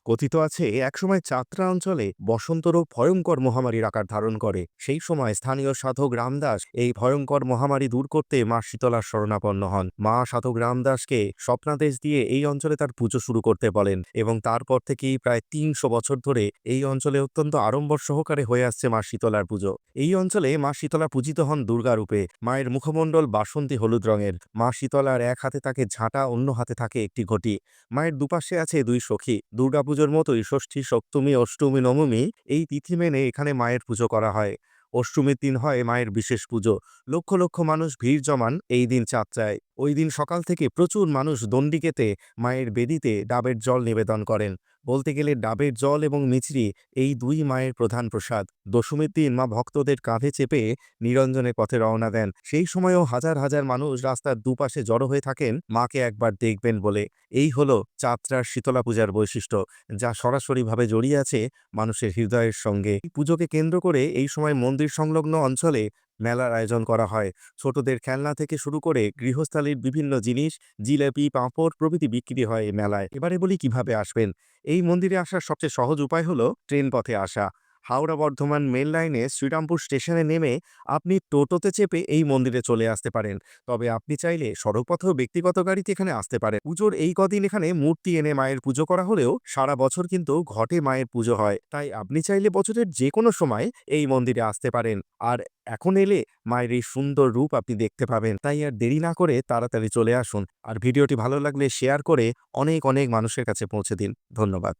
কথিত আছে একসময় চাতরা অঞ্চলে বসন্ত রোগ ভয়ঙ্কর মহামারীর আকার ধারণ করে। সেই সময় স্থানীয় সাধক রামদাস এই ভয়ঙ্কর মহামারী দূর করতে মা শীতলার শরণাপন্ন হন। মা সাধক রামদাসকে স্বপ্নাদেশ দিয়ে এই অঞ্চলে তার পুজো শুরু করতে বলেন এবং তারপর থেকেই প্রায় ৩০০ বছর ধরে এই অঞ্চলে অত্যন্ত আড়ম্বর সহকারে হয়ে আসছে মা শীতলার পুজো। এই অঞ্চলে মা শীতলা পূজিত হন দুর্গারূপে। মায়ের মুখমণ্ডল বাসন্তী হলুদ রঙের। মা শীতলার এক হাতে থাকে ঝাঁটা, অন্য হাতে থাকে একটি ঘটি। মায়ের দুপাশে আছে দুই সখী। দুর্গাপুজোর মতোই ষষ্ঠী, সপ্তমী, অষ্টমী, নবমী এই তিথি মেনে এখানে মায়ের পুজো করা হয়। অষ্টমীর দিন হয় মায়ের বিশেষ পুজো। লক্ষ লক্ষ মানুষ ভিড় জমান এই দিন চাঁদরায়। ওই দিন সকাল থেকে প্রচুর মানুষ দণ্ডিকেতে মায়ের বেদিতে ডাবের জল নিবেদন করেন। বলতে গেলে ডাবের জল এবং মিছরি এই দুই মায়ের প্রধান প্রসাদ। দশমীর দিন মা ভক্তদের কাঁধে চেপে নিরঞ্জনের পথে রওনা দেন। সেই সময়ও হাজার হাজার মানুষ রাস্তার দুপাশে জড়ো হয়ে থাকেন মাকে একবার দেখবেন বলে। এই হলো চাঁদরার শীতলা পূজার বৈশিষ্ট্য, যা সরাসরিভাবে জড়িয়ে আছে মানুষের হৃদয়ের সঙ্গে। এই পুজোকে কেন্দ্র করে এই সময় মন্দির সংলগ্ন অঞ্চলে মেলার আয়োজন করা হয়। ছোটদের খেলনা থেকে শুরু করে গৃহস্থালির বিভিন্ন জিনিস, জিলেপি, পাঁপড় প্রভৃতি বিক্রি হয় এই মেলায়। এবারে বলি কিভাবে আসবেন। এই মন্দিরে আসার সবচেয়ে সহজ উপায় হলো ট্রেন পথে আসা। হাওড়া বর্ধমান মেল লাইনে শ্রীরামপুর স্টেশনে নেমে আপনি টোটোতে চেপে এই মন্দিরে চলে আসতে পারেন। তবে আপনি চাইলে সড়কপথেও ব্যক্তিগত গাড়িতে এখানে আসতে পারেন। পুজোর এই কদিন এখানে মূর্তি এনে মায়ের পুজো করা হলেও সারা বছর কিন্তু ঘটে মায়ের পুজো হয়। তাই আপনি চাইলে বছরের যে কোনো সময় এই মন্দিরে আসতে পারেন। আর এখন এলে মায়ের এই সুন্দর রূপ আপনি দেখতে পাবেন। তাই আর দেরি না করে তাড়াতাড়ি চলে আসুন। আর ভিডিওটি ভালো লাগলে শেয়ার করে অনেক অনেক মানুষের কাছে পৌঁছে দিন। ধন্যবাদ।